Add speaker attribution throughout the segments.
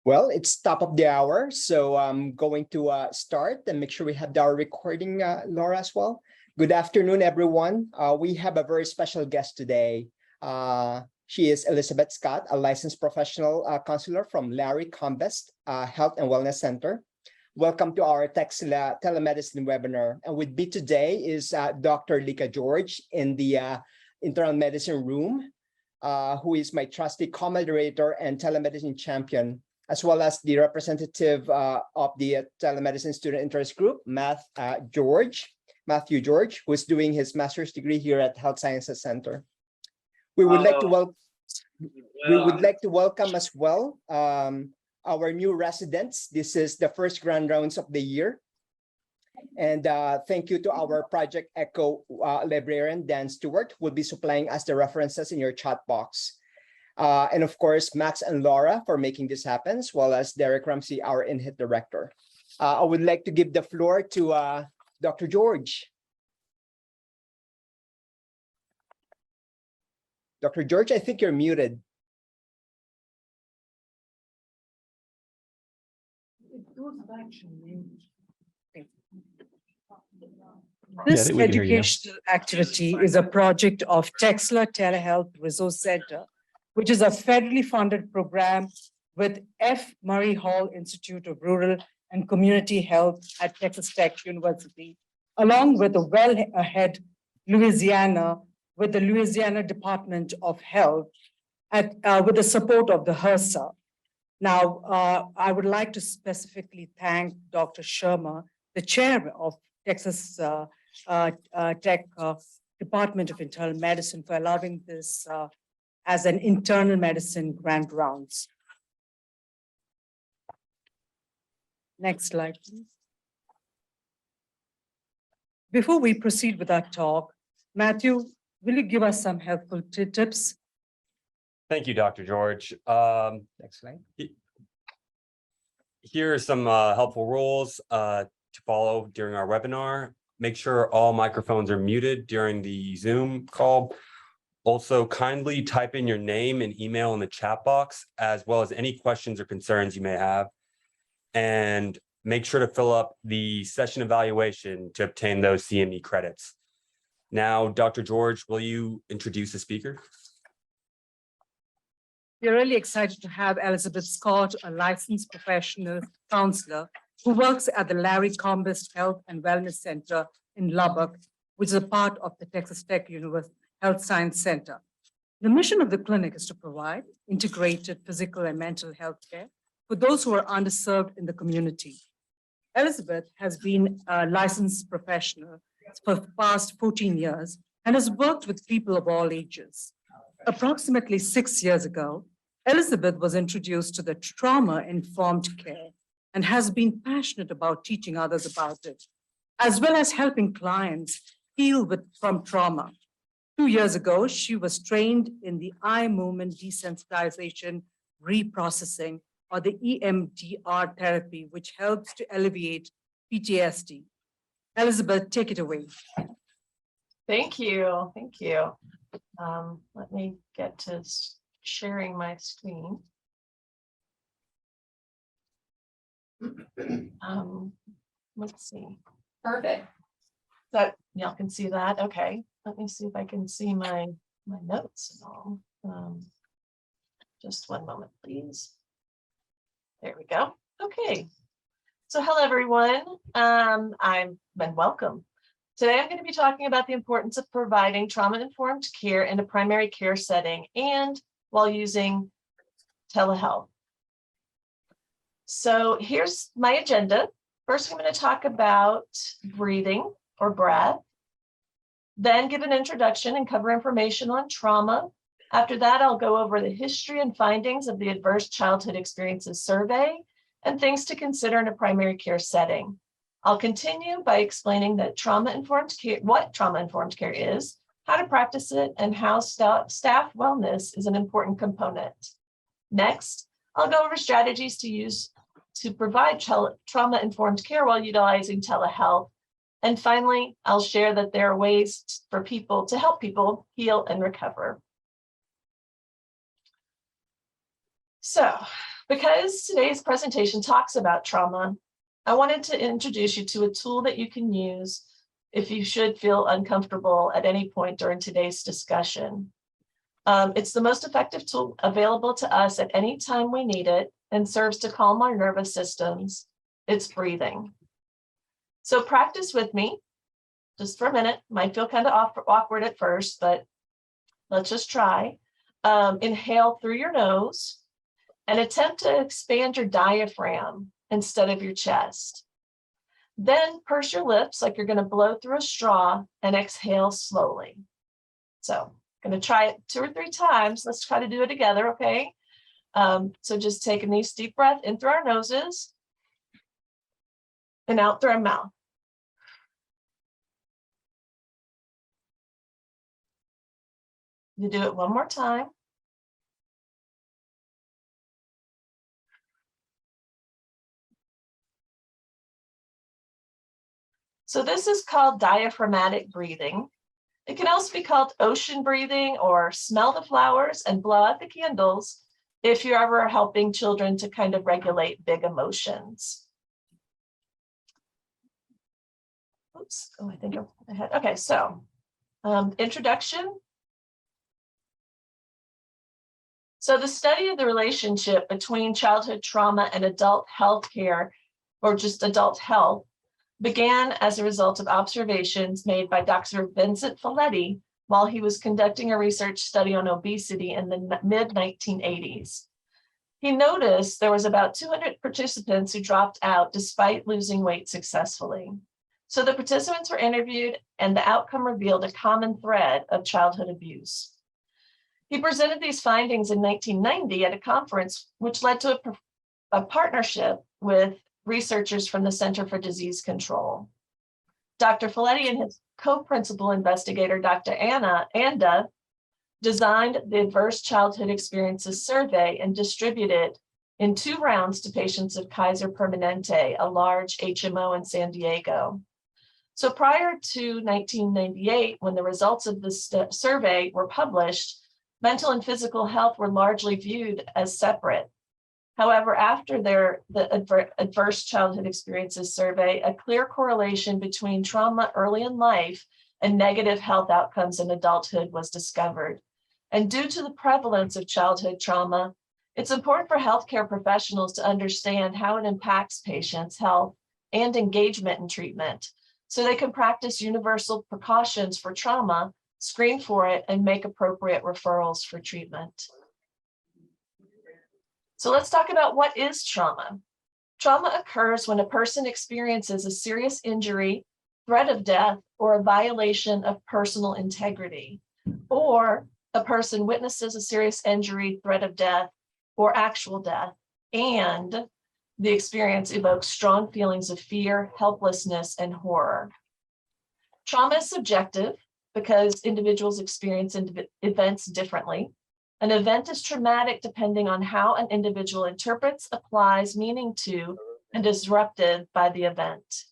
Speaker 1: Well, it's top of the hour, so I'm going to start and make sure we have our recording, Laura, as well. Good afternoon, everyone. We have a very special guest today. She is Elizabeth Scott, a licensed professional counselor from Larry Combest Health and Wellness Center. Welcome to our TexLa telemedicine webinar. And with me today is Dr. Lika George in the internal medicine room, who is my trusty co-moderator and telemedicine champion, as well as the representative of the telemedicine student interest group, Matthew George, who is doing his master's degree here at Health Sciences Center. We would like to welcome as well our new residents. This is the first grand rounds of the year. And thank you to our Project Echo librarian, Dan Stewart, who will be supplying us the references in your chat box. And of course, Max and Laura for making this happen, as well as Derek Ramsey, our in-hit director. I would like to give the floor to Dr. George. Dr. George, I think you're muted.
Speaker 2: This educational activity is a project of TexLa Telehealth Resource Center, which is a federally funded program with F. Murray Hall Institute of Rural and Community Health at Texas Tech University, along with the Well Ahead Louisiana with the Louisiana Department of Health with the support of the HRSA. Now, I would like to specifically thank Dr. Sharma, the chair of Texas Tech Department of Internal Medicine, for allowing this as an internal medicine grand rounds. Next slide, please. Before we proceed with our talk, Matthew, will you give us some helpful tips?
Speaker 3: Thank you, Dr. George.
Speaker 1: Next slide.
Speaker 3: Here are some helpful rules to follow during our webinar. Make sure all microphones are muted during the Zoom call. Also, kindly type in your name and email in the chat box, as well as any questions or concerns you may have. And make sure to fill up the session evaluation to obtain those CME credits. Now, Dr. George, will you introduce the speaker?
Speaker 2: We're really excited to have Elizabeth Scott, a licensed professional counselor who works at the Larry Combest Health and Wellness Center in Lubbock, which is a part of the Texas Tech University Health Science Center. The mission of the clinic is to provide integrated physical and mental health care for those who are underserved in the community. Elizabeth has been a licensed professional for the past 14 years and has worked with people of all ages. Approximately 6 years ago, Elizabeth was introduced to the trauma-informed care and has been passionate about teaching others about it, as well as helping clients heal from trauma. 2 years ago, she was trained in the eye movement desensitization reprocessing, or the Emdr therapy, which helps to alleviate PTSD. Elizabeth, take it away.
Speaker 4: Thank you. Thank you. Let me get to sharing my screen. Let's see. Perfect. So y'all can see that. Okay. Let me see if I can see my notes and all. Just one moment, please. There we go. Okay. So hello, everyone. And welcome. Today, I'm going to be talking about the importance of providing trauma-informed care in a primary care setting and while using telehealth. So here's my agenda. First, I'm going to talk about breathing or breath, then give an introduction and cover information on trauma. After that, I'll go over the history and findings of the Adverse Childhood Experiences Survey and things to consider in a primary care setting. I'll continue by explaining that what trauma-informed care is, how to practice it, and how staff wellness is an important component. Next, I'll go over strategies to use to provide trauma-informed care while utilizing telehealth. And finally, I'll share that there are ways for people to help people heal and recover. So Because today's presentation talks about trauma, I wanted to introduce you to a tool that you can use if you should feel uncomfortable at any point during today's discussion. It's the most effective tool available to us at any time we need it and serves to calm our nervous systems. It's breathing. So practice with me just for a minute. Might feel kind of awkward at first, but let's just try. Inhale through your nose and attempt to expand your diaphragm instead of your chest. Then purse your lips like you're going to blow through a straw and exhale slowly. So I'm going to try it 2 or 3 times. Let's try to do it together, okay? So just take a nice deep breath in through our noses and out through our mouth. You do it one more time. So this is called diaphragmatic breathing. It can also be called ocean breathing or smell the flowers and blow out the candles if you're ever helping children to kind of regulate big emotions. Oops, oh, I think I'm ahead. Okay, so introduction. So the study of the relationship between childhood trauma and adult health care, or just adult health, began as a result of observations made by Dr. Vincent Folletti while he was conducting a research study on obesity in the mid-1980s. He noticed there was about 200 participants who dropped out despite losing weight successfully. So the participants were interviewed and the outcome revealed a common thread of childhood abuse. He presented these findings in 1990 at a conference, which led to a partnership with researchers from the Center for Disease Control. Dr. Folletti and his co-principal investigator, Dr. Anda, designed the Adverse Childhood Experiences Survey and distributed it in 2 rounds to patients of Kaiser Permanente, a large HMO in San Diego. So prior to 1998, when the results of this survey were published, mental and physical health were largely viewed as separate. However, after the Adverse Childhood Experiences Survey, a clear correlation between trauma early in life and negative health outcomes in adulthood was discovered. And due to the prevalence of childhood trauma, it's important for healthcare professionals to understand how it impacts patients' health and engagement in treatment, so they can practice universal precautions for trauma, screen for it, and make appropriate referrals for treatment. So let's talk about what is trauma. Trauma occurs when a person experiences a serious injury, threat of death, or a violation of personal integrity, or a person witnesses a serious injury, threat of death, or actual death, and the experience evokes strong feelings of fear, helplessness, and horror. Trauma is subjective because individuals experience events differently. An event is traumatic depending on how an individual interprets, applies meaning to, and is disrupted by the event.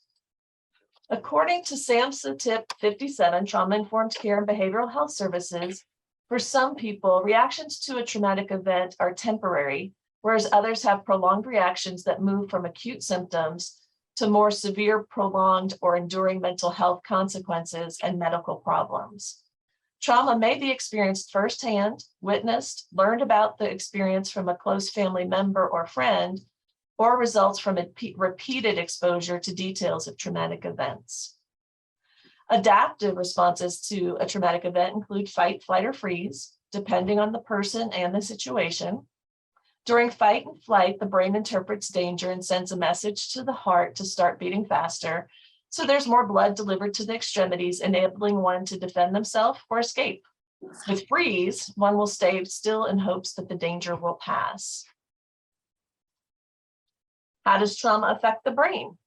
Speaker 4: According to SAMHSA Tip 57, Trauma-Informed Care and Behavioral Health Services, for some people, reactions to a traumatic event are temporary, whereas others have prolonged reactions that move from acute symptoms to more severe, prolonged, or enduring mental health consequences and medical problems. Trauma may be experienced firsthand, witnessed, learned about the experience from a close family member or friend, or results from a repeated exposure to details of traumatic events. Adaptive responses to a traumatic event include fight, flight, or freeze, depending on the person and the situation. During fight and flight, the brain interprets danger and sends a message to the heart to start beating faster, so there's more blood delivered to the extremities, enabling one to defend themselves or escape. With freeze, one will stay still in hopes that the danger will pass. How does trauma affect the brain?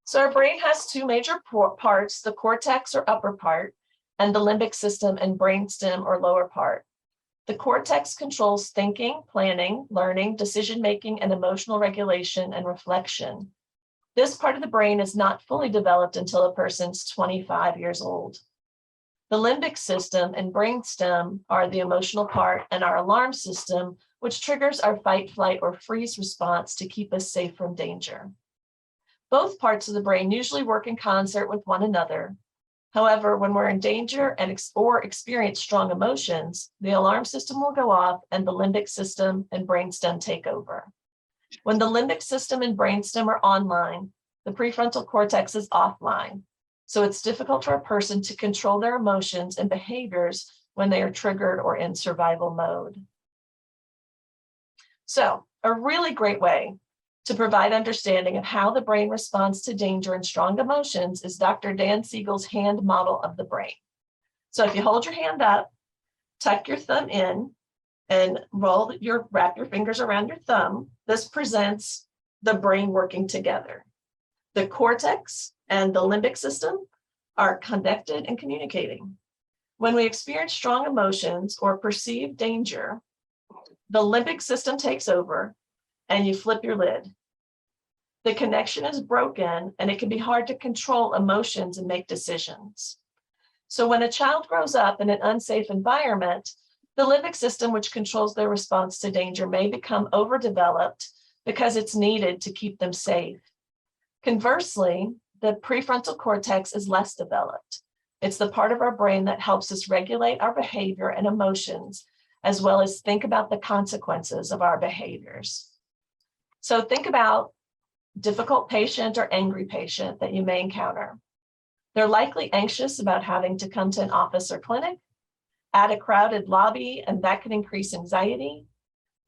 Speaker 4: So our brain has 2 major parts, the cortex or upper part, and the limbic system and brainstem or lower part. The cortex controls thinking, planning, learning, decision-making, and emotional regulation and reflection. This part of the brain is not fully developed until a person's 25 years old. The limbic system and brainstem are the emotional part, and our alarm system which triggers our fight, flight, or freeze response to keep us safe from danger. Both parts of the brain usually work in concert with one another. However, when we're in danger or experience strong emotions, the alarm system will go off and the limbic system and brainstem take over. When the limbic system and brainstem are online, the prefrontal cortex is offline. So it's difficult for a person to control their emotions and behaviors when they are triggered or in survival mode. So a really great way to provide understanding of how the brain responds to danger and strong emotions is Dr. Dan Siegel's hand model of the brain. So if you hold your hand up, tuck your thumb in, and wrap your fingers around your thumb, this presents the brain working together. The cortex and the limbic system are connected and communicating. When we experience strong emotions or perceive danger, the limbic system takes over and you flip your lid. The connection is broken and it can be hard to control emotions and make decisions. So when a child grows up in an unsafe environment, the limbic system, which controls their response to danger, may become overdeveloped because it's needed to keep them safe. Conversely, the prefrontal cortex is less developed. It's the part of our brain that helps us regulate our behavior and emotions, as well as think about the consequences of our behaviors. So think about difficult patient or angry patient that you may encounter. They're likely anxious about having to come to an office or clinic, at a crowded lobby, and that can increase anxiety.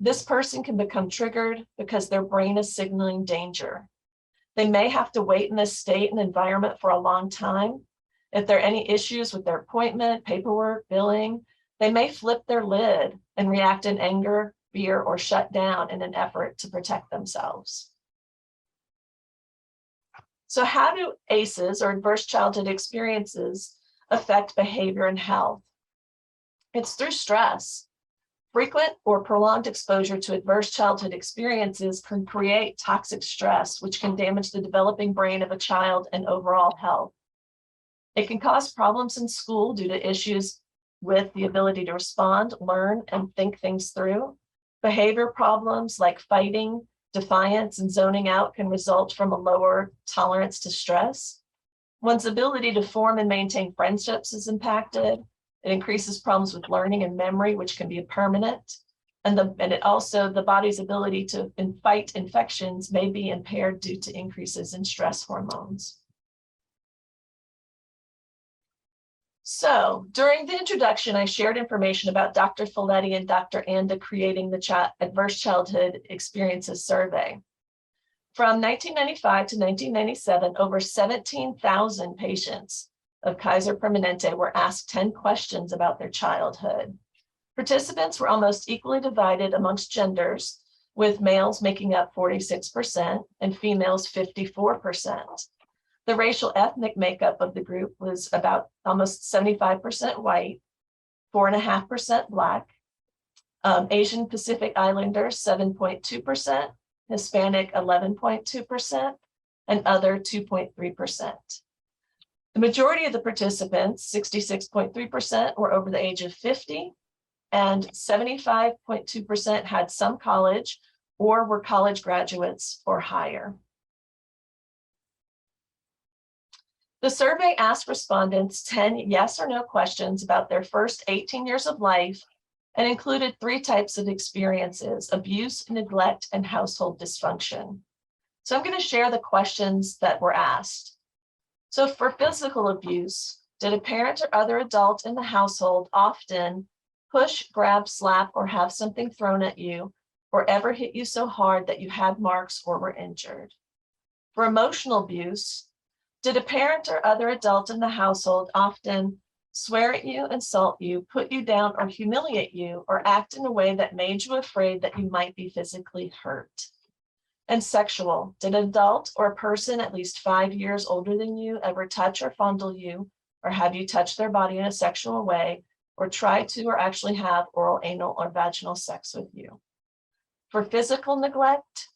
Speaker 4: This person can become triggered because their brain is signaling danger. They may have to wait in this state and environment for a long time. If there are any issues with their appointment, paperwork, billing, they may flip their lid and react in anger, fear, or shut down in an effort to protect themselves. So how do ACEs, or adverse childhood experiences, affect behavior and health? It's through stress. Frequent or prolonged exposure to adverse childhood experiences can create toxic stress, which can damage the developing brain of a child and overall health. It can cause problems in school due to issues with the ability to respond, learn, and think things through. Behavior problems like fighting, defiance, and zoning out can result from a lower tolerance to stress. One's ability to form and maintain friendships is impacted. It increases problems with learning and memory, which can be permanent. And it also, the body's ability to fight infections may be impaired due to increases in stress hormones. So during the introduction, I shared information about Dr. Folletti and Dr. Anda creating the Adverse Childhood Experiences Survey. From 1995 to 1997, over 17,000 patients of Kaiser Permanente were asked 10 questions about their childhood. Participants were almost equally divided amongst genders, with males making up 46% and females 54%. The racial ethnic makeup of the group was about almost 75% white, 4.5% Black, Asian Pacific Islanders 7.2%, Hispanic 11.2%, and other 2.3%. The majority of the participants, 66.3%, were over the age of 50, and 75.2% had some college or were college graduates or higher. The survey asked respondents 10 yes or no questions about their first 18 years of life and included 3 types of experiences: abuse, neglect, and household dysfunction. So I'm going to share the questions that were asked. So for physical abuse, did a parent or other adult in the household often push, grab, slap, or have something thrown at you, or ever hit you so hard that you had marks or were injured? For emotional abuse, did a parent or other adult in the household often swear at you, insult you, put you down, or humiliate you, or act in a way that made you afraid that you might be physically hurt? And sexual, did an adult or a person at least 5 years older than you ever touch or fondle you, or have you touched their body in a sexual way, or try to or actually have oral, anal, or vaginal sex with you? For physical neglect,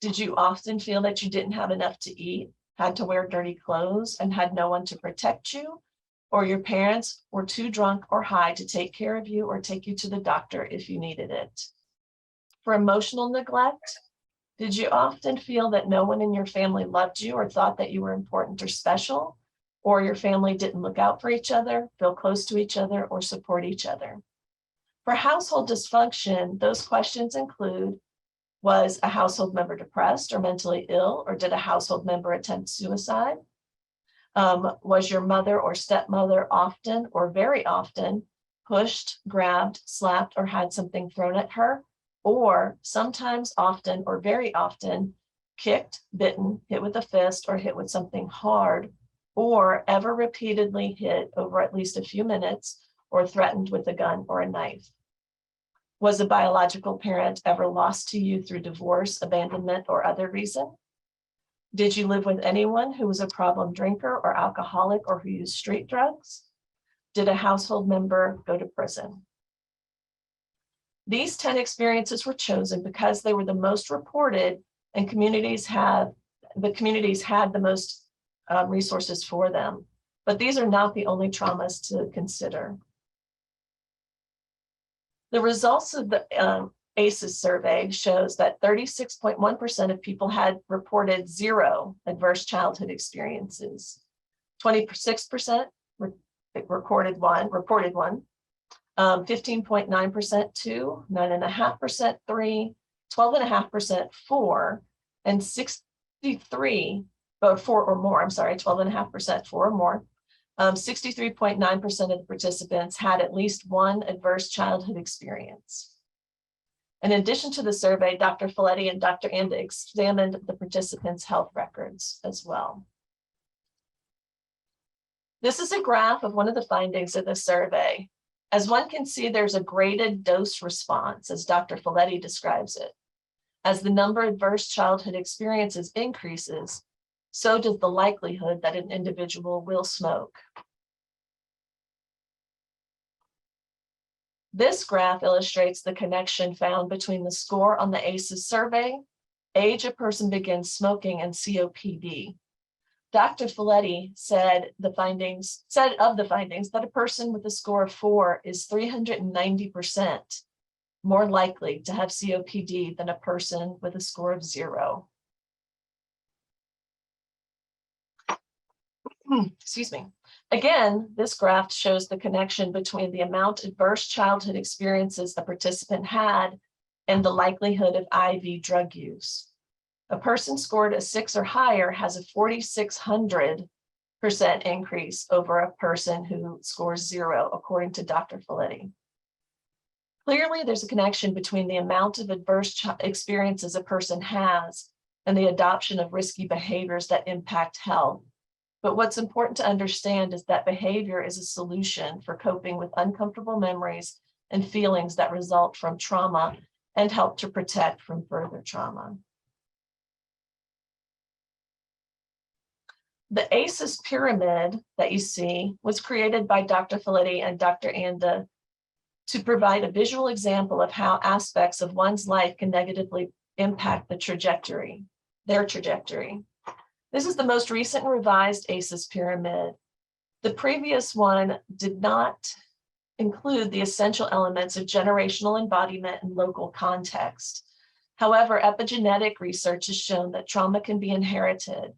Speaker 4: did you often feel that you didn't have enough to eat, had to wear dirty clothes, and had no one to protect you, or your parents were too drunk or high to take care of you or take you to the doctor if you needed it? For emotional neglect, did you often feel that no one in your family loved you or thought that you were important or special, or your family didn't look out for each other, feel close to each other, or support each other? For household dysfunction, those questions include, was a household member depressed or mentally ill, or did a household member attempt suicide? Was your mother or stepmother often or very often pushed, grabbed, slapped, or had something thrown at her? Or sometimes, often, or very often, kicked, bitten, hit with a fist, or hit with something hard, or ever repeatedly hit over at least a few minutes, or threatened with a gun or a knife? Was a biological parent ever lost to you through divorce, abandonment, or other reason? Did you live with anyone who was a problem drinker or alcoholic or who used street drugs? Did a household member go to prison? These 10 experiences were chosen because they were the most reported and the communities had the most resources for them. But these are not the only traumas to consider. The results of the ACEs survey shows that 36.1% of people had reported 0 adverse childhood experiences. 26% reported one, 15.9% 2, 9.5% 3, 12.5% 4, and 63, or 4 or more, 12.5% 4 or more. 63.9% of the participants had at least one adverse childhood experience. In addition to the survey, Dr. Folletti and Dr. Anda examined the participants' health records as well. This is a graph of one of the findings of the survey. As one can see, there's a graded dose response, as Dr. Folletti describes it. As the number of adverse childhood experiences increases, so does the likelihood that an individual will smoke. This graph illustrates the connection found between the score on the ACEs survey, age a person begins smoking, and COPD. Dr. Folletti said of the findings that a person with a score of 4 is 390% more likely to have COPD than a person with a score of 0. Excuse me. Again, this graph shows the connection between the amount of adverse childhood experiences the participant had and the likelihood of IV drug use. A person scored a 6 or higher has a 4,600% increase over a person who scores 0, according to Dr. Folletti. Clearly, there's a connection between the amount of adverse experiences a person has and the adoption of risky behaviors that impact health. But what's important to understand is that behavior is a solution for coping with uncomfortable memories and feelings that result from trauma and help to protect from further trauma. The ACEs pyramid that you see was created by Dr. Folletti and Dr. Anda to provide a visual example of how aspects of one's life can negatively impact their trajectory. This is the most recent and revised ACEs pyramid. The previous one did not include the essential elements of generational embodiment and local context. However, epigenetic research has shown that trauma can be inherited.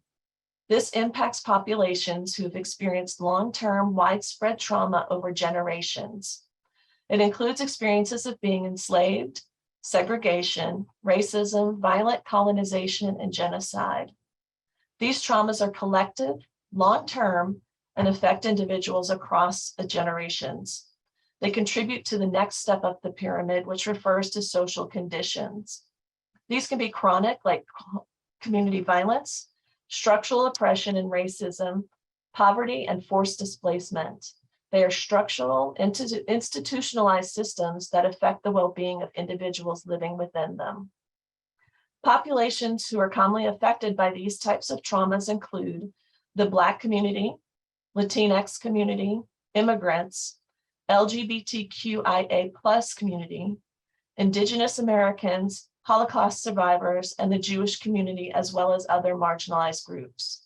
Speaker 4: This impacts populations who have experienced long-term widespread trauma over generations. It includes experiences of being enslaved, segregation, racism, violent colonization, and genocide. These traumas are collective, long-term, and affect individuals across generations. They contribute to the next step up the pyramid, which refers to social conditions. These can be chronic, like community violence, structural oppression and racism, poverty, and forced displacement. They are structural, institutionalized systems that affect the well-being of individuals living within them. Populations who are commonly affected by these types of traumas include the Black community, Latinx community, immigrants, LGBTQIA+ community, Indigenous Americans, Holocaust survivors, and the Jewish community, as well as other marginalized groups.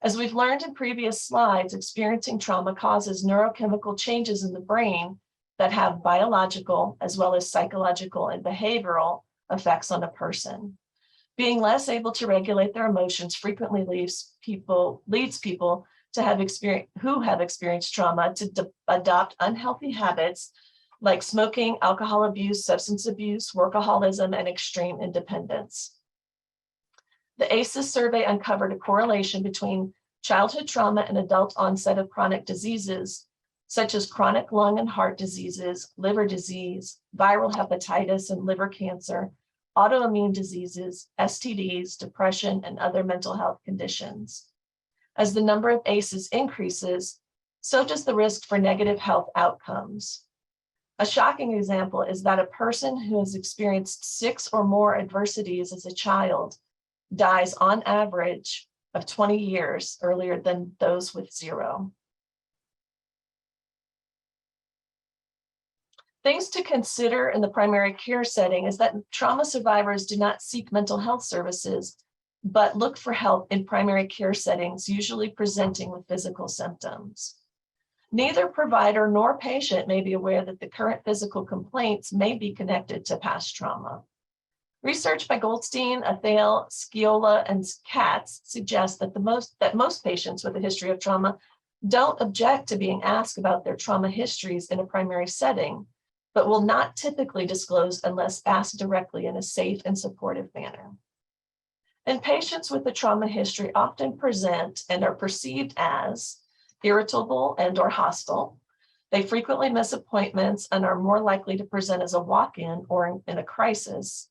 Speaker 4: As we've learned in previous slides, experiencing trauma causes neurochemical changes in the brain that have biological, as well as psychological and behavioral, effects on a person. Being less able to regulate their emotions frequently leads people to have experienced trauma to adopt unhealthy habits like smoking, alcohol abuse, substance abuse, workaholism, and extreme independence. The ACEs survey uncovered a correlation between childhood trauma and adult onset of chronic diseases, such as chronic lung and heart diseases, liver disease, viral hepatitis and liver cancer, autoimmune diseases, STDs, depression, and other mental health conditions. As the number of ACEs increases, so does the risk for negative health outcomes. A shocking example is that a person who has experienced 6 or more adversities as a child dies on average of 20 years earlier than those with 0. Things to consider in the primary care setting is that trauma survivors do not seek mental health services, but look for help in primary care settings, usually presenting with physical symptoms. Neither provider nor patient may be aware that the current physical complaints may be connected to past trauma. Research by Goldstein, Athale, Sciola, and Katz suggests that most patients with a history of trauma don't object to being asked about their trauma histories in a primary setting, but will not typically disclose unless asked directly in a safe and supportive manner. And patients with a trauma history often present and are perceived as irritable and/or hostile. They frequently miss appointments and are more likely to present as a walk-in or in a crisis,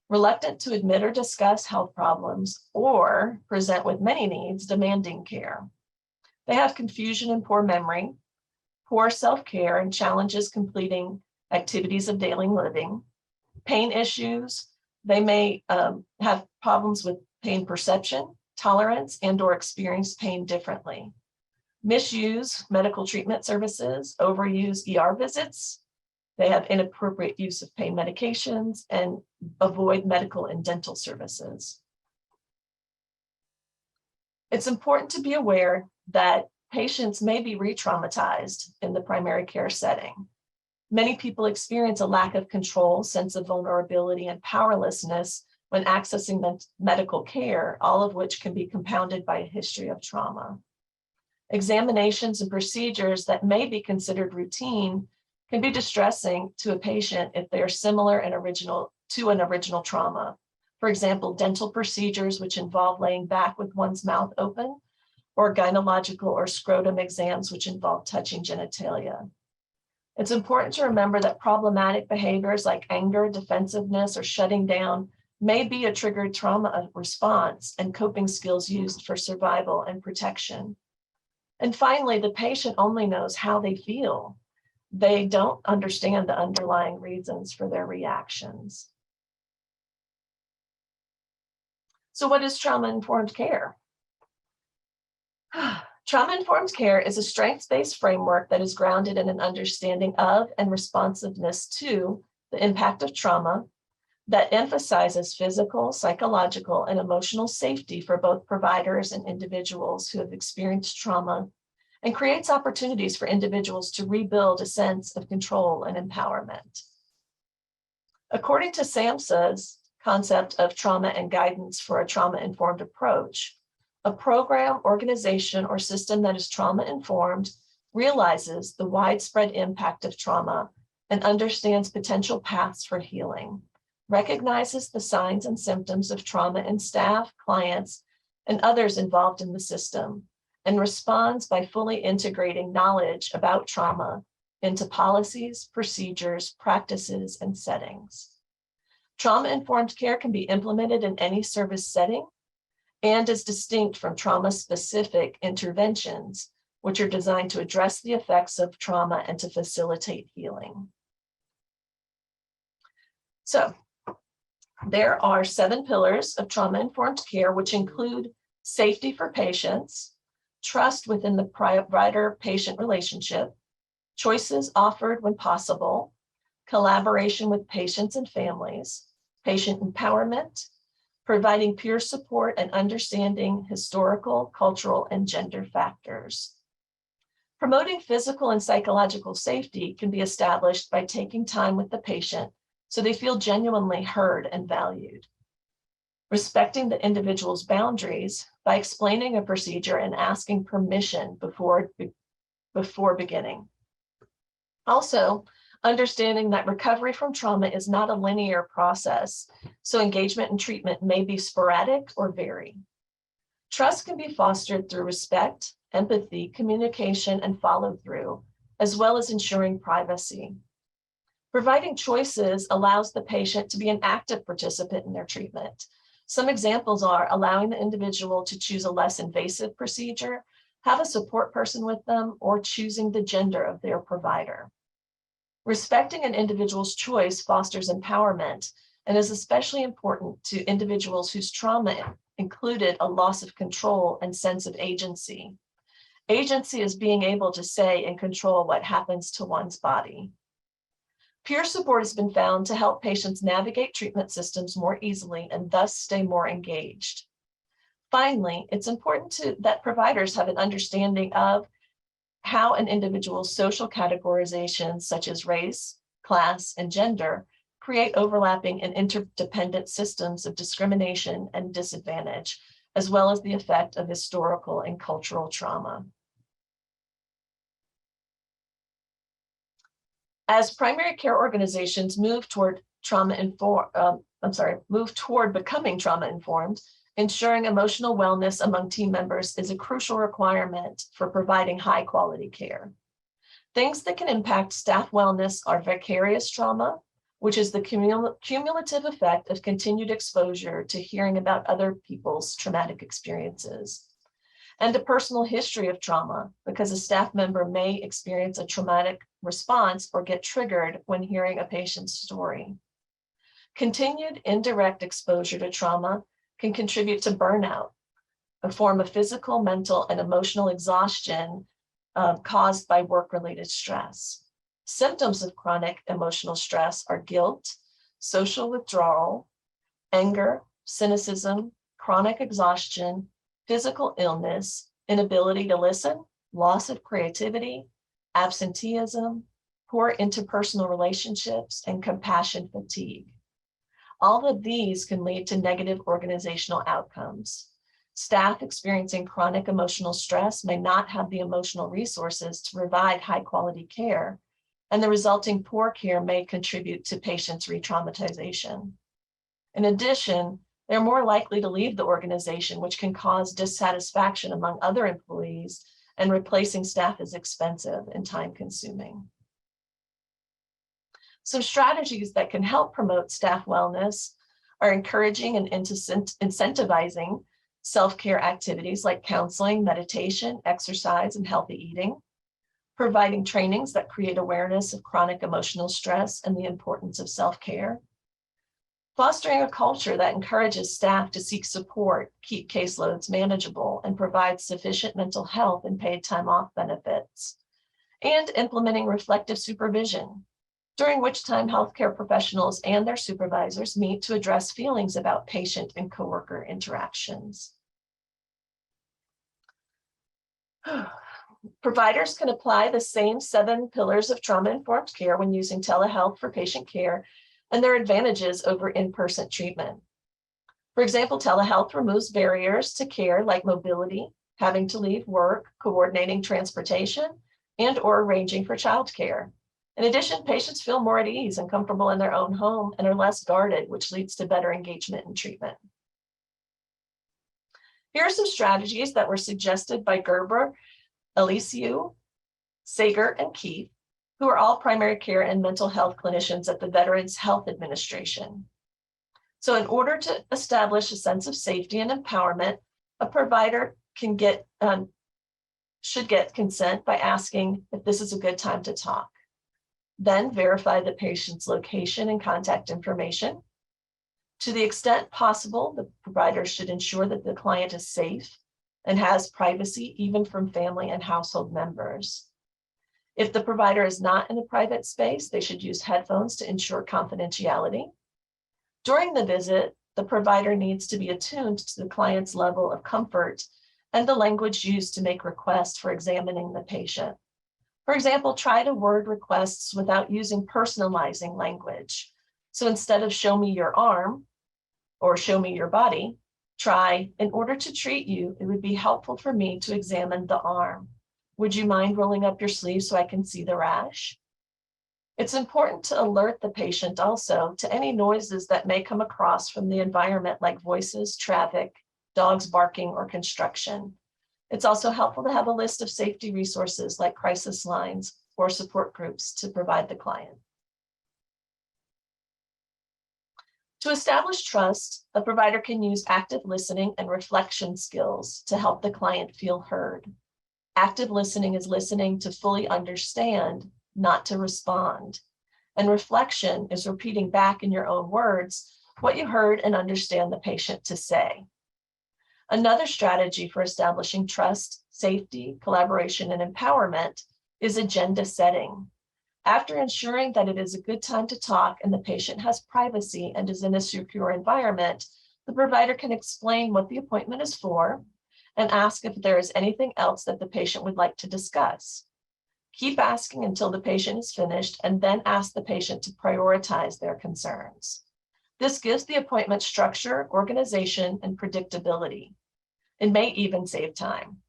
Speaker 4: reluctant to admit or discuss health problems, or present with many needs demanding care. They have confusion and poor memory, poor self-care, and challenges completing activities of daily living, pain issues. They may have problems with pain perception, tolerance, and/or experience pain differently. Misuse medical treatment services, overuse ER visits. They have inappropriate use of pain medications and avoid medical and dental services. It's important to be aware that patients may be re-traumatized in the primary care setting. Many people experience a lack of control, sense of vulnerability, and powerlessness when accessing medical care, all of which can be compounded by a history of trauma. Examinations and procedures that may be considered routine can be distressing to a patient if they are similar and to an original trauma. For example, dental procedures which involve laying back with one's mouth open, or gynecological or scrotum exams which involve touching genitalia. It's important to remember that problematic behaviors like anger, defensiveness, or shutting down may be a triggered trauma response and coping skills used for survival and protection. And finally, the patient only knows how they feel. They don't understand the underlying reasons for their reactions. So what is trauma-informed care? Trauma-informed care is a strengths-based framework that is grounded in an understanding of and responsiveness to the impact of trauma, that emphasizes physical, psychological, and emotional safety for both providers and individuals who have experienced trauma, and creates opportunities for individuals to rebuild a sense of control and empowerment. According to SAMHSA's concept of trauma and guidance for a trauma-informed approach, a program, organization, or system that is trauma-informed realizes the widespread impact of trauma and understands potential paths for healing, recognizes the signs and symptoms of trauma in staff, clients, and others involved in the system, and responds by fully integrating knowledge about trauma into policies, procedures, practices, and settings. Trauma-informed care can be implemented in any service setting and is distinct from trauma-specific interventions, which are designed to address the effects of trauma and to facilitate healing. So, there are 7 pillars of trauma-informed care, which include safety for patients, trust within the provider-patient relationship, choices offered when possible, collaboration with patients and families, patient empowerment, providing peer support and understanding historical, cultural, and gender factors. Promoting physical and psychological safety can be established by taking time with the patient so they feel genuinely heard and valued. Respecting the individual's boundaries by explaining a procedure and asking permission before beginning. Also, understanding that recovery from trauma is not a linear process, so engagement and treatment may be sporadic or vary. Trust can be fostered through respect, empathy, communication, and follow-through, as well as ensuring privacy. Providing choices allows the patient to be an active participant in their treatment. Some examples are allowing the individual to choose a less invasive procedure, have a support person with them, or choosing the gender of their provider. Respecting an individual's choice fosters empowerment and is especially important to individuals whose trauma included a loss of control and sense of agency. Agency is being able to say and control what happens to one's body. Peer support has been found to help patients navigate treatment systems more easily and thus stay more engaged. Finally, it's important that providers have an understanding of how an individual's social categorizations such as race, class, and gender create overlapping and interdependent systems of discrimination and disadvantage, as well as the effect of historical and cultural trauma. As primary care organizations move toward becoming trauma-informed, ensuring emotional wellness among team members is a crucial requirement for providing high-quality care. Things that can impact staff wellness are vicarious trauma, which is the cumulative effect of continued exposure to hearing about other people's traumatic experiences, and a personal history of trauma, because a staff member may experience a traumatic response or get triggered when hearing a patient's story. Continued indirect exposure to trauma can contribute to burnout, a form of physical, mental, and emotional exhaustion caused by work-related stress. Symptoms of chronic emotional stress are guilt, social withdrawal, anger, cynicism, chronic exhaustion, physical illness, inability to listen, loss of creativity, absenteeism, poor interpersonal relationships, and compassion fatigue. All of these can lead to negative organizational outcomes. Staff experiencing chronic emotional stress may not have the emotional resources to provide high-quality care, and the resulting poor care may contribute to patients' re-traumatization. In addition, they're more likely to leave the organization, which can cause dissatisfaction among other employees, and replacing staff is expensive and time-consuming. Some strategies that can help promote staff wellness are encouraging and incentivizing self-care activities like counseling, meditation, exercise, and healthy eating, providing trainings that create awareness of chronic emotional stress and the importance of self-care, fostering a culture that encourages staff to seek support, keep caseloads manageable, and provide sufficient mental health and paid time off benefits, and implementing reflective supervision, during which time healthcare professionals and their supervisors meet to address feelings about patient and coworker interactions. Providers can apply the same 7 pillars of trauma-informed care when using telehealth for patient care and their advantages over in-person treatment. For example, telehealth removes barriers to care like mobility, having to leave work, coordinating transportation, and/or arranging for childcare. In addition, patients feel more at ease and comfortable in their own home and are less guarded, which leads to better engagement in treatment. Here are some strategies that were suggested by Gerber, Elisiu, Sager, and Keith, who are all primary care and mental health clinicians at the Veterans Health Administration. So in order to establish a sense of safety and empowerment, a provider should get consent by asking if this is a good time to talk. Then verify the patient's location and contact information. To the extent possible, the provider should ensure that the client is safe and has privacy even from family and household members. If the provider is not in a private space, they should use headphones to ensure confidentiality. During the visit, the provider needs to be attuned to the client's level of comfort and the language used to make requests for examining the patient. For example, try to word requests without using personalizing language. So instead of show me your arm or show me your body, try, in order to treat you, it would be helpful for me to examine the arm. Would you mind rolling up your sleeve so I can see the rash? It's important to alert the patient also to any noises that may come across from the environment, like voices, traffic, dogs barking, or construction. It's also helpful to have a list of safety resources like crisis lines or support groups to provide the client. To establish trust, a provider can use active listening and reflection skills to help the client feel heard. Active listening is listening to fully understand, not to respond. And reflection is repeating back in your own words what you heard and understand the patient to say. Another strategy for establishing trust, safety, collaboration, and empowerment is agenda setting. After ensuring that it is a good time to talk and the patient has privacy and is in a secure environment, the provider can explain what the appointment is for and ask if there is anything else that the patient would like to discuss. Keep asking until the patient is finished and then ask the patient to prioritize their concerns. This gives the appointment structure, organization, and predictability. It may even save time.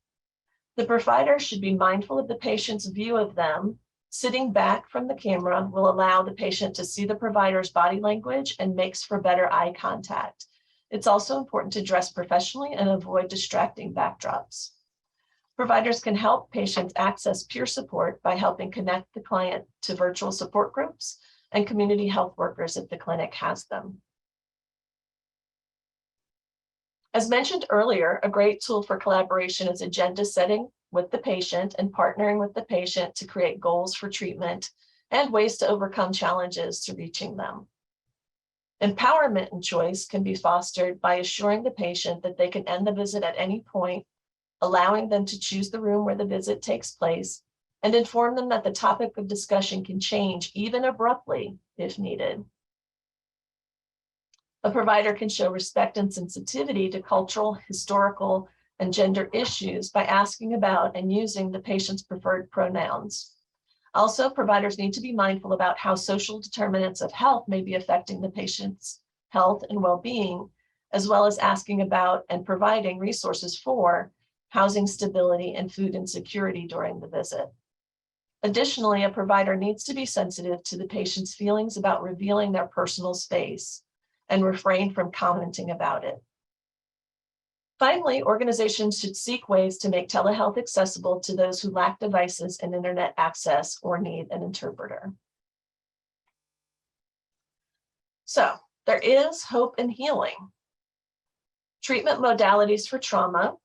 Speaker 4: The provider should be mindful of the patient's view of them. Sitting back from the camera will allow the patient to see the provider's body language and makes for better eye contact. It's also important to dress professionally and avoid distracting backdrops. Providers can help patients access peer support by helping connect the client to virtual support groups and community health workers if the clinic has them. As mentioned earlier, a great tool for collaboration is agenda setting with the patient and partnering with the patient to create goals for treatment and ways to overcome challenges to reaching them. Empowerment and choice can be fostered by assuring the patient that they can end the visit at any point, allowing them to choose the room where the visit takes place, and inform them that the topic of discussion can change even abruptly if needed. A provider can show respect and sensitivity to cultural, historical, and gender issues by asking about and using the patient's preferred pronouns. Also, providers need to be mindful about how social determinants of health may be affecting the patient's health and well-being, as well as asking about and providing resources for housing stability and food insecurity during the visit. Additionally, a provider needs to be sensitive to the patient's feelings about revealing their personal space and refrain from commenting about it. Finally, organizations should seek ways to make telehealth accessible to those who lack devices and internet access or need an interpreter. So there is hope in healing. Treatment modalities for trauma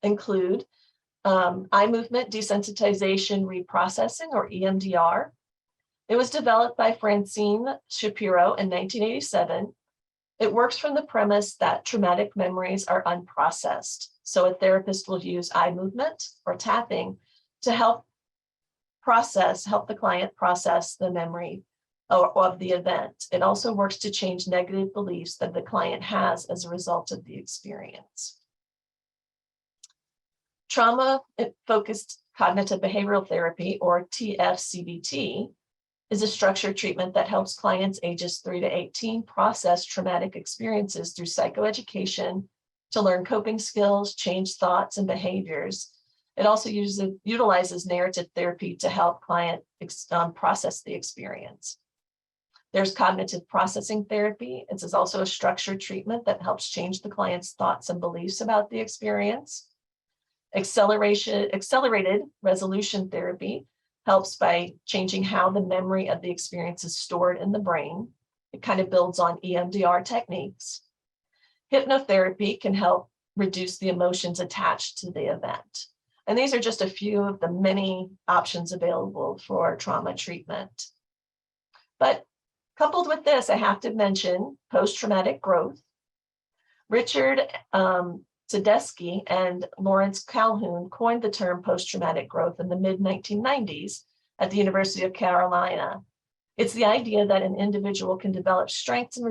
Speaker 4: include eye movement desensitization reprocessing, or EMDR. It was developed by Francine Shapiro in 1987. It works from the premise that traumatic memories are unprocessed. So a therapist will use eye movement or tapping to help the client process the memory of the event. It also works to change negative beliefs that the client has as a result of the experience. Trauma-focused cognitive behavioral therapy, or TFCBT, is a structured treatment that helps clients ages 3 to 18 process traumatic experiences through psychoeducation to learn coping skills, change thoughts and behaviors. It also utilizes narrative therapy to help client process the experience. There's cognitive processing therapy. It is also a structured treatment that helps change the client's thoughts and beliefs about the experience. Accelerated resolution therapy helps by changing how the memory of the experience is stored in the brain. It kind of builds on EMDR techniques. Hypnotherapy can help reduce the emotions attached to the event. And these are just a few of the many options available for trauma treatment. But coupled with this, I have to mention post-traumatic growth. Richard Tedeschi and Lawrence Calhoun coined the term post-traumatic growth in the mid-1990s at the University of Carolina. It's the idea that an individual can develop strengths and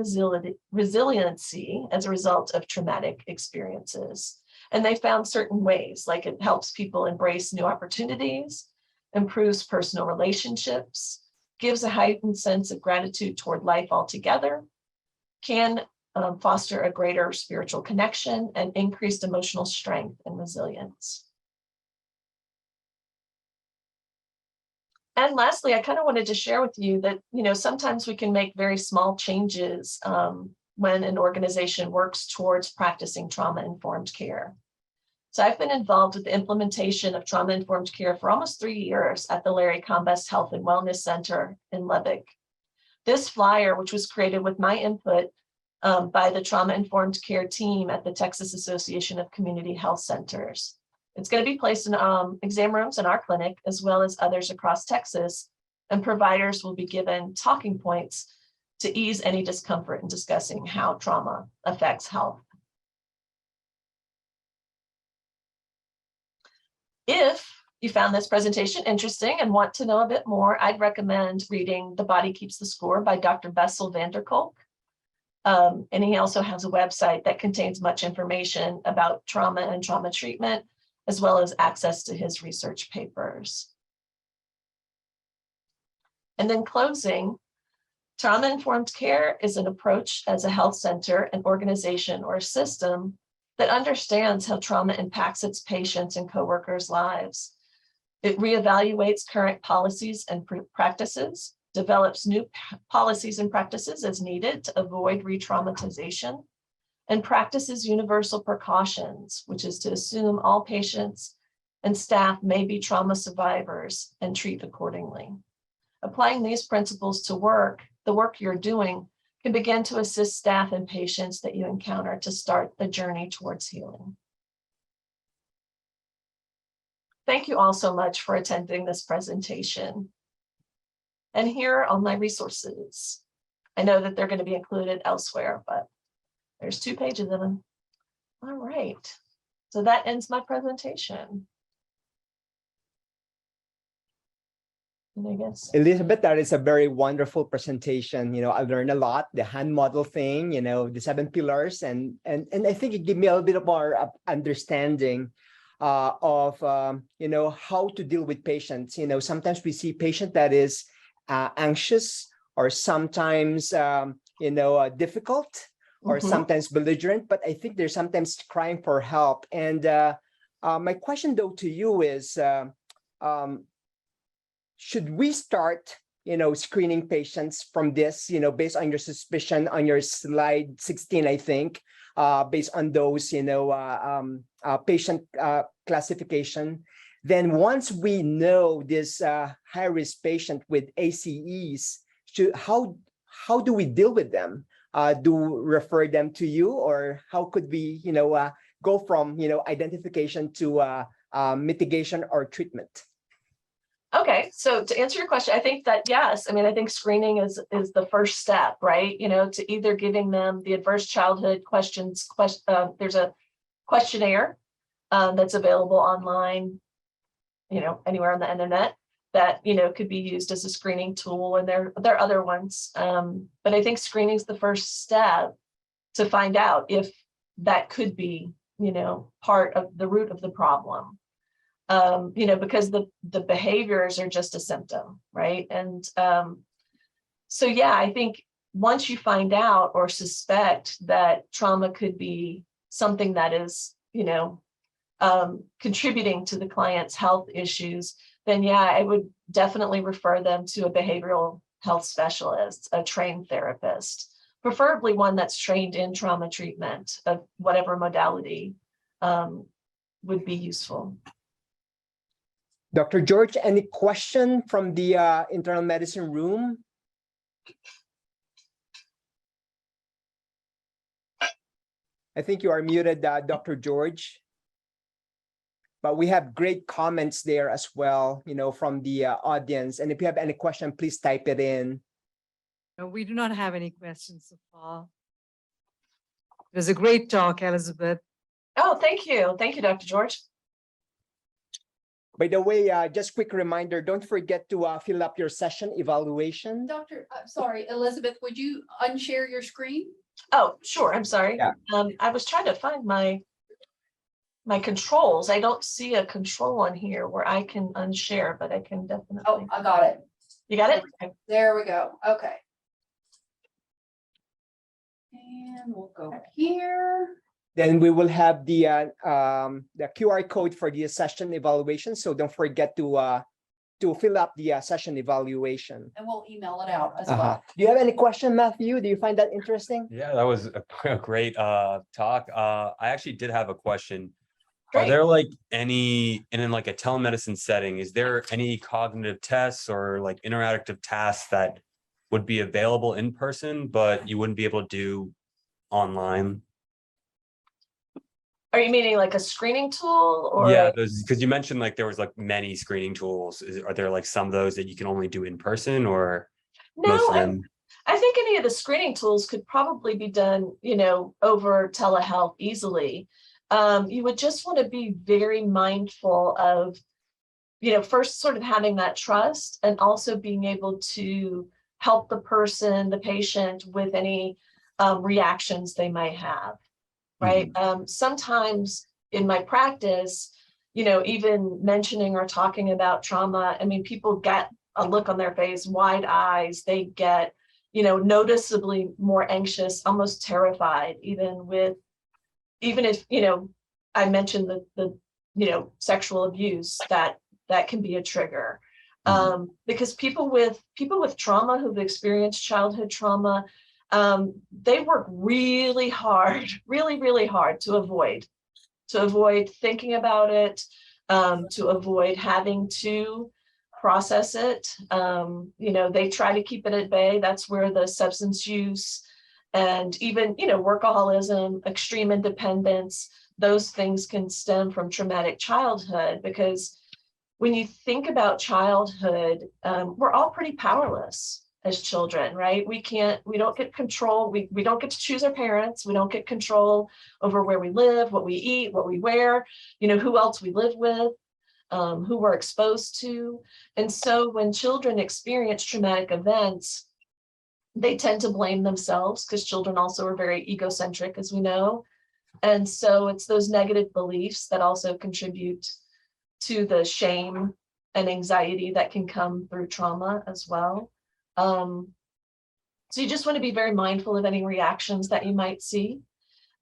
Speaker 4: resiliency as a result of traumatic experiences. And they found certain ways, like it helps people embrace new opportunities, improves personal relationships, gives a heightened sense of gratitude toward life altogether, can foster a greater spiritual connection and increased emotional strength and resilience. And lastly, I kind of wanted to share with you that, sometimes we can make very small changes when an organization works towards practicing trauma-informed care. So I've been involved with the implementation of trauma-informed care for almost 3 years at the Larry Combest Health and Wellness Center in Lubbock. This flyer, which was created with my input by the trauma-informed care team at the Texas Association of Community Health Centers. It's going to be placed in exam rooms in our clinic, as well as others across Texas, and providers will be given talking points to ease any discomfort in discussing how trauma affects health. If you found this presentation interesting and want to know a bit more, I'd recommend reading The Body Keeps the Score by Dr. Bessel van der Kolk. And he also has a website that contains much information about trauma and trauma treatment, as well as access to his research papers. And then closing, trauma-informed care is an approach as a health center, an organization, or a system that understands how trauma impacts its patients and coworkers' lives. It reevaluates current policies and practices, develops new policies and practices as needed to avoid re-traumatization, and practices universal precautions, which is to assume all patients and staff may be trauma survivors and treat accordingly. Applying these principles to the work you're doing can begin to assist staff and patients that you encounter to start the journey towards healing. Thank you all so much for attending this presentation. And here are all my resources. I know that they're going to be included elsewhere, but there's 2 pages of them. All right, so that ends my presentation. And I guess
Speaker 1: Elizabeth, that is a very wonderful presentation. I learned a lot, the hand model thing, the 7 pillars, and I think it gave me a little bit more understanding of how to deal with patients. Sometimes we see patient that is anxious, or sometimes difficult, or sometimes belligerent, but I think they're sometimes crying for help. And my question though to you is, should we start, screening patients from this, based on your suspicion on your slide 16, I think, based on those, patient classification? Then once we know this high-risk patient with ACEs, how do we deal with them? Do refer them to you, or how could we, go from, identification to mitigation or treatment?
Speaker 4: Okay, so to answer your question, I think that yes, I think screening is the first step, right? To either giving them the adverse childhood questions. There's a questionnaire that's available online, anywhere on the internet that could be used as a screening tool, and there are other ones. But I think screening is the first step to find out if that could be, part of the root of the problem. Because the behaviors are just a symptom, right? And so, yeah, I think once you find out or suspect that trauma could be something that is, contributing to the client's health issues, then yeah, I would definitely refer them to a behavioral health specialist, a trained therapist, preferably one that's trained in trauma treatment of whatever modality would be useful.
Speaker 1: Dr. George, any question from the internal medicine room? I think you are muted, Dr. George. But we have great comments there as well, from the audience. And if you have any question, please type it in.
Speaker 2: No, we do not have any questions so far. It was a great talk, Elizabeth.
Speaker 4: Oh, thank you. Thank you, Dr. George.
Speaker 1: By the way, just quick reminder, don't forget to fill up your session evaluation.
Speaker 5: Sorry, Elizabeth, would you unshare your screen?
Speaker 4: Oh, sure. I'm sorry.
Speaker 1: Yeah.
Speaker 4: I was trying to find my controls. I don't see a control on here where I can unshare, but I can definitely.
Speaker 5: Oh, I got it.
Speaker 4: You got it? Okay.
Speaker 5: There we go. Okay. And we'll go here.
Speaker 1: Then we will have the QR code for the session evaluation. So don't forget to fill up the session evaluation.
Speaker 5: And we'll email it out as
Speaker 1: Uh-huh.
Speaker 5: well.
Speaker 1: Do you have any question, Matthew? Do you find that interesting?
Speaker 3: Yeah, that was a great talk. I actually did have a question. Are
Speaker 4: Great.
Speaker 3: there like any, and in like a telemedicine setting, is there any cognitive tests or like interactive tasks that would be available in person, but you wouldn't be able to do online?
Speaker 4: Are you meaning like a screening tool or?
Speaker 3: Yeah, those, because you mentioned like there was like many screening tools. Are there like some of those that you can only do in person, or most
Speaker 4: No,
Speaker 3: of them?
Speaker 4: I think any of the screening tools could probably be done, over telehealth easily. You would just want to be very mindful of, first sort of having that trust and also being able to help the person, the patient, with any reactions they might have, right? Sometimes in my practice, even mentioning or talking about trauma, I mean, people get a look on their face, wide eyes, they get, noticeably more anxious, almost terrified, even if, I mentioned the sexual abuse, that can be a trigger. Because people with trauma who've experienced childhood trauma, they work really hard, really hard to avoid thinking about it, to avoid having to process it. They try to keep it at bay. That's where the substance use and even, workaholism, extreme independence, those things can stem from traumatic childhood, because when you think about childhood, we're all pretty powerless as children, right? We don't get control. We don't get to choose our parents. We don't get control over where we live, what we eat, what we wear, who else we live with, who we're exposed to. And so when children experience traumatic events, they tend to blame themselves, because children also are very egocentric, as we know. And so it's those negative beliefs that also contribute to the shame and anxiety that can come through trauma as well. So you just want to be very mindful of any reactions that you might see.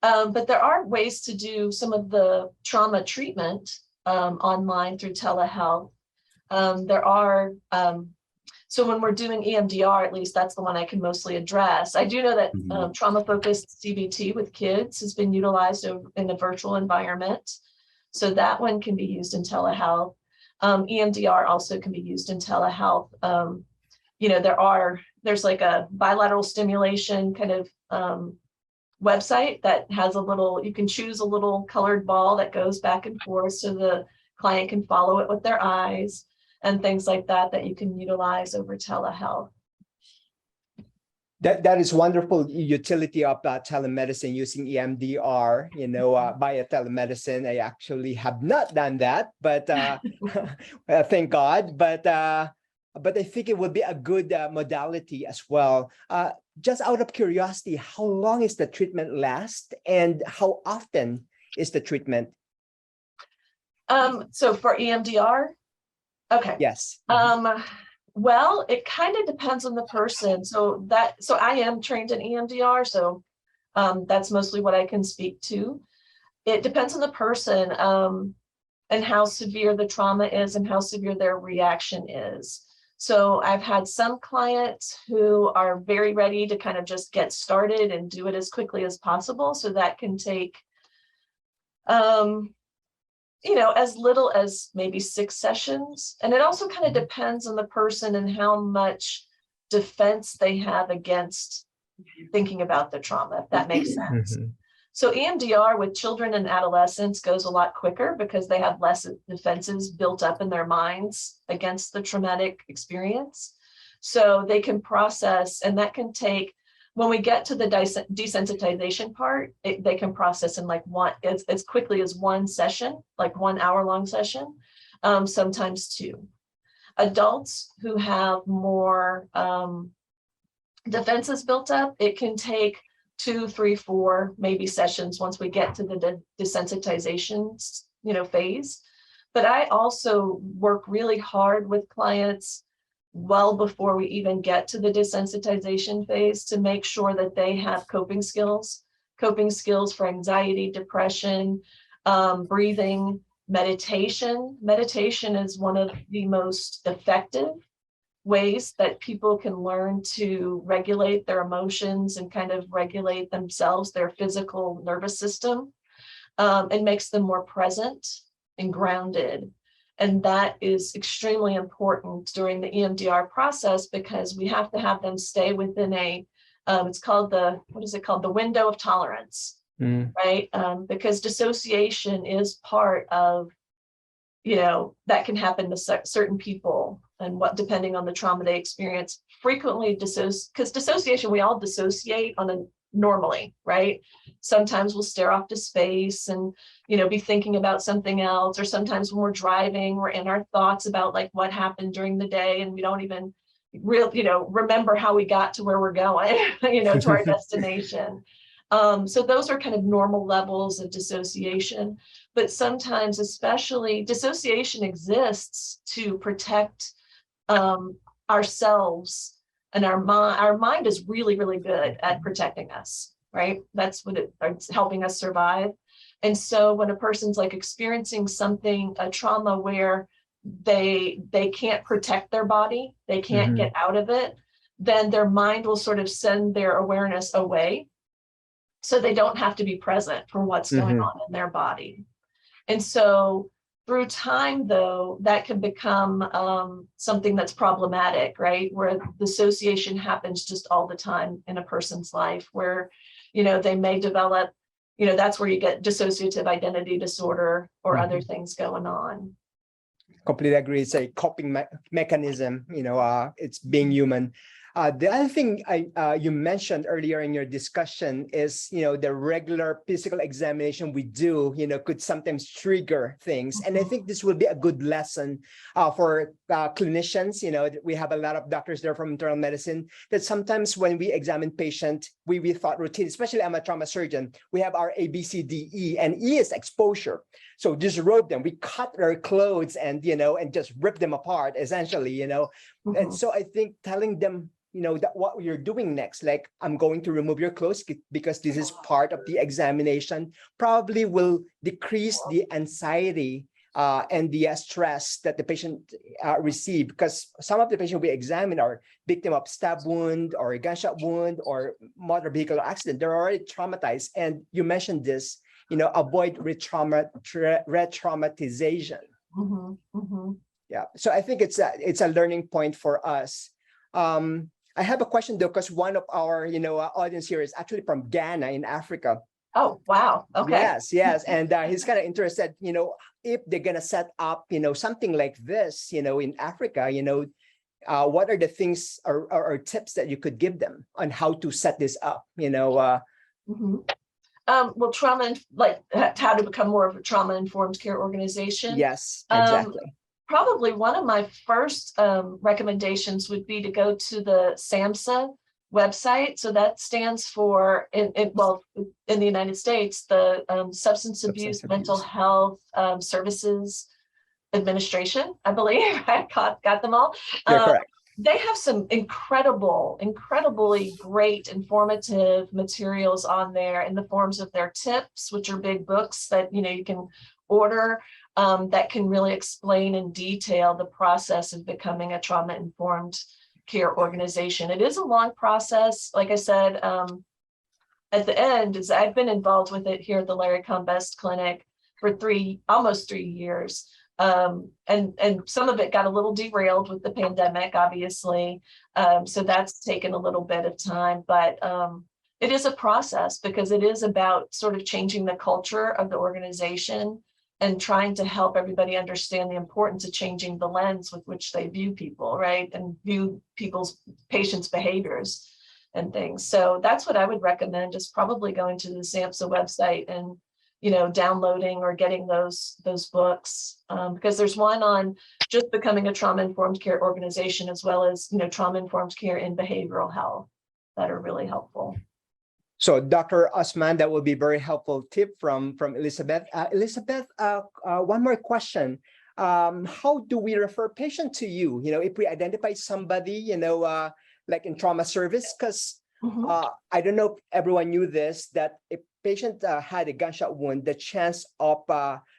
Speaker 4: But there are ways to do some of the trauma treatment online through telehealth. So when we're doing EMDR, at least that's the one I can mostly address. I do know that trauma-focused CBT with kids has been utilized in a virtual environment. So that one can be used in telehealth. EMDR also can be used in telehealth. There's like a bilateral stimulation kind of website that has you can choose a little colored ball that goes back and forth so the client can follow it with their eyes, and things like that you can utilize over telehealth.
Speaker 1: That is wonderful utility of telemedicine using EMDR, via telemedicine. I actually have not done that, but thank God. But I think it would be a good modality as well. Just out of curiosity, how long is the treatment last, and how often is the treatment?
Speaker 4: So for EMDR, okay.
Speaker 1: Yes.
Speaker 4: Well, it kind of depends on the person. So I am trained in EMDR, so that's mostly what I can speak to. It depends on the person and how severe the trauma is and how severe their reaction is. So I've had some clients who are very ready to kind of just get started and do it as quickly as possible. So that can take, as little as maybe 6 sessions. And it also kind of depends on the person and how much defense they have against thinking about the trauma, if that makes sense. So EMDR with children and adolescents goes a lot quicker because they have less defenses built up in their minds against the traumatic experience. So they can process, and that can take, when we get to the desensitization part, they can process in like as quickly as 1 session, like 1 hour-long session, sometimes 2. Adults who have more defenses built up, it can take 2, 3, 4, maybe sessions once we get to the desensitization, phase. But I also work really hard with clients well before we even get to the desensitization phase to make sure that they have coping skills for anxiety, depression, breathing, meditation. Meditation is one of the most effective ways that people can learn to regulate their emotions and kind of regulate themselves, their physical nervous system. It makes them more present and grounded. And that is extremely important during the EMDR process because we have to have them stay within it's called the window of tolerance, right? Because dissociation is part of, that can happen to certain people and depending on the trauma they experience. Frequently because dissociation, we all dissociate normally, right? Sometimes we'll stare off to space and, be thinking about something else. Or sometimes when we're driving, we're in our thoughts about like what happened during the day and we don't even remember how we got to where we're going, to our destination. So those are kind of normal levels of dissociation. But sometimes, especially, dissociation exists to protect ourselves and our mind. Our mind is really, really good at protecting us, right? That's what it's helping us survive. And so when a person's like experiencing a trauma where they can't protect their body, they can't get out of it, then their mind will sort of send their awareness away. So they don't have to be present for what's going on in their body. And so through time, though, that can become something that's problematic, right? Where dissociation happens just all the time in a person's life, where, they may develop, that's where you get dissociative identity disorder or other things going on.
Speaker 1: Completely agree. It's a coping mechanism, it's being human. The other thing you mentioned earlier in your discussion is, the regular physical examination we do, could sometimes trigger things. And I think this will be a good lesson for clinicians. We have a lot of doctors there from internal medicine that sometimes when we examine patient, we thought routine, especially I'm a trauma surgeon, we have our A, B, C, D, E, and E is exposure. So disrobe them, we cut their clothes and, and just rip them apart essentially, And so I think telling them, that what you're doing next, like I'm going to remove your clothes because this is part of the examination, probably will decrease the anxiety and the stress that the patient receive, because some of the patients we examine are victim of stab wound or a gunshot wound or motor vehicle accident. They're already traumatized. And you mentioned this, avoid re-traumatization. Yeah. So I think it's a learning point for us. I have a question though, because one of our, audience here is actually from Ghana in Africa.
Speaker 4: Oh, wow. Okay.
Speaker 1: Yes. And he's kind of interested, if they're going to set up, something like this, in Africa, what are the things or tips that you could give them on how to set this up,
Speaker 4: Well, trauma, like how to become more of a trauma-informed care organization.
Speaker 1: Yes, exactly.
Speaker 4: Probably one of my first recommendations would be to go to the SAMHSA website. So that stands for, in the United States, the Substance Abuse Mental Health Services Administration, I believe. I got them all.
Speaker 1: You're correct.
Speaker 4: They have some incredibly great informative materials on there in the forms of their tips, which are big books that you can order. That can really explain in detail the process of becoming a trauma-informed care organization. It is a long process. Like I said, at the end, is I've been involved with it here at the Larry Combest Clinic for almost 3 years. And some of it got a little derailed with the pandemic, obviously. So that's taken a little bit of time, but it is a process because it is about sort of changing the culture of the organization and trying to help everybody understand the importance of changing the lens with which they view people, right? And view patients' behaviors and things. So that's what I would recommend, is probably going to the SAMHSA website and, downloading or getting those books, because there's one on just becoming a trauma-informed care organization, as well as, trauma-informed care in behavioral health, that are really helpful.
Speaker 1: So Dr. Osman, that will be very helpful tip from Elizabeth. Elizabeth, one more question. how do we refer patient to you? If we identify somebody, like in trauma service, because
Speaker 4: Mhm.
Speaker 1: I don't know if everyone knew this, that if patient had a gunshot wound, the chance of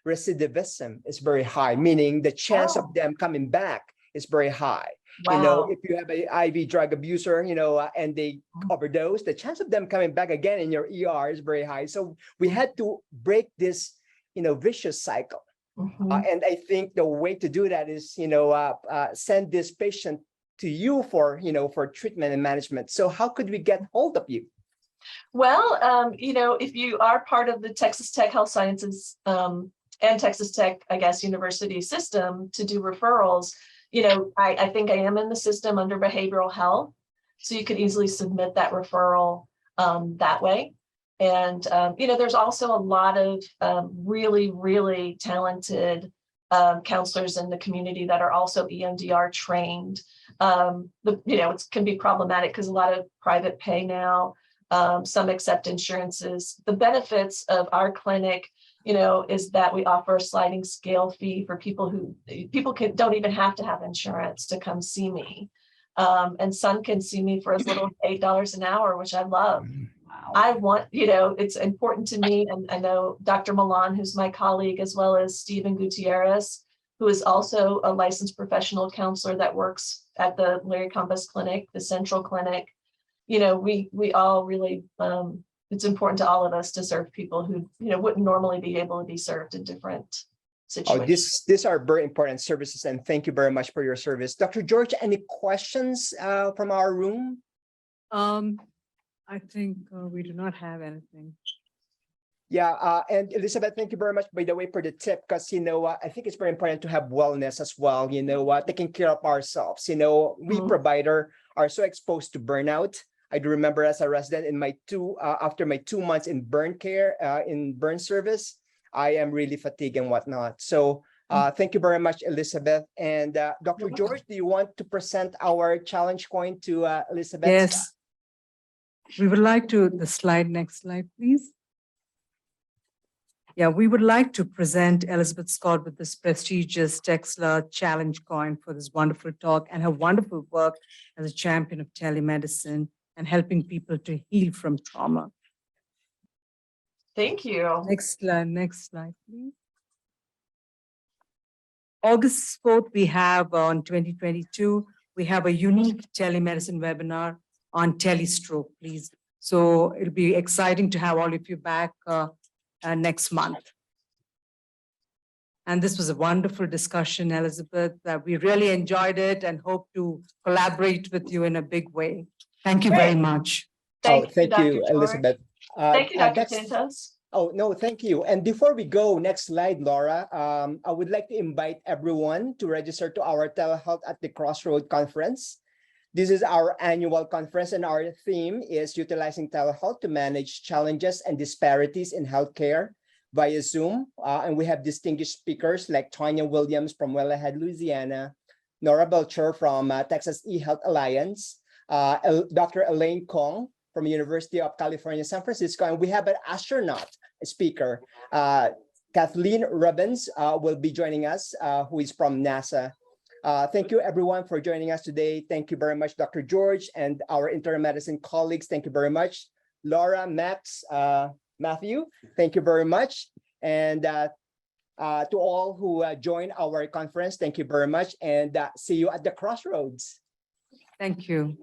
Speaker 1: recidivism is very high, meaning the chance of
Speaker 4: Oh.
Speaker 1: them coming back is very high.
Speaker 4: Wow.
Speaker 1: If you have an IV drug abuser, and they overdose, the chance of them coming back again in your ER is very high. So we had to break this, vicious cycle.
Speaker 4: Mhm.
Speaker 1: And I think the way to do that is, send this patient to you for, for treatment and management. So how could we get hold of you?
Speaker 4: Well, if you are part of the Texas Tech Health Sciences and Texas Tech, I guess, university system to do referrals, I think I am in the system under behavioral health. So you could easily submit that referral that way. And, there's also a lot of really, really talented counselors in the community that are also EMDR trained. It can be problematic because a lot of private pay now. Some accept insurances. The benefits of our clinic, is that we offer a sliding scale fee for people don't even have to have insurance to come see me. And some can see me for as little as $8 an hour, which I love. I want, it's important to me. And I know Dr. Milan, who's my colleague, as well as Stephen Gutierrez, who is also a licensed professional counselor that works at the Larry Compass Clinic, the Central Clinic. We all really, it's important to all of us to serve people who, wouldn't normally be able to be served in different
Speaker 1: Oh,
Speaker 4: situations.
Speaker 1: these are very important services, and thank you very much for your service. Dr. George, any questions from our room?
Speaker 2: I think we do not have anything.
Speaker 1: Yeah, and Elizabeth, thank you very much, by the way, for the tip, because, I think it's very important to have wellness as well, taking care of ourselves. We
Speaker 4: Mhm.
Speaker 1: provider are so exposed to burnout. I do remember as a resident in after my 2 months in burn care, in burn service, I am really fatigued and whatnot. So thank you very much, Elizabeth. And Dr. George, do you want to present our challenge coin to Elizabeth?
Speaker 2: Yes. We would like to, next slide, please. Yeah, we would like to present Elizabeth Scott with this prestigious TexLa Challenge coin for this wonderful talk and her wonderful work as a champion of telemedicine and helping people to heal from trauma.
Speaker 4: Thank you.
Speaker 2: Next slide, please. August 4th, we have on 2022, we have a unique telemedicine webinar on telestroke, please. So it'll be exciting to have all of you back next month. And this was a wonderful discussion, Elizabeth. We really enjoyed it and hope to collaborate with you in a big way. Thank you very much.
Speaker 4: Thank you,
Speaker 1: Thank
Speaker 4: Dr.
Speaker 1: you,
Speaker 4: George.
Speaker 1: Elizabeth.
Speaker 4: Thank you, Dr.
Speaker 1: Next,
Speaker 4: Santos.
Speaker 1: Oh, no, thank you. And before we go, next slide, Laura, I would like to invite everyone to register to our Telehealth at the Crossroads conference. This is our annual conference, and our theme is utilizing telehealth to manage challenges and disparities in healthcare via Zoom. And we have distinguished speakers like Tanya Williams from Wellhead, Louisiana, Nora Belcher from Texas eHealth Alliance, Dr. Elaine Kong from University of California, San Francisco, and we have an astronaut speaker. Kathleen Robbins will be joining us, who is from NASA. Thank you, everyone, for joining us today. Thank you very much, Dr. George, and our internal medicine colleagues. Thank you very much. Laura, Max, Matthew, thank you very much. And to all who joined our conference, thank you very much. And see you at the Crossroads.
Speaker 2: Thank you.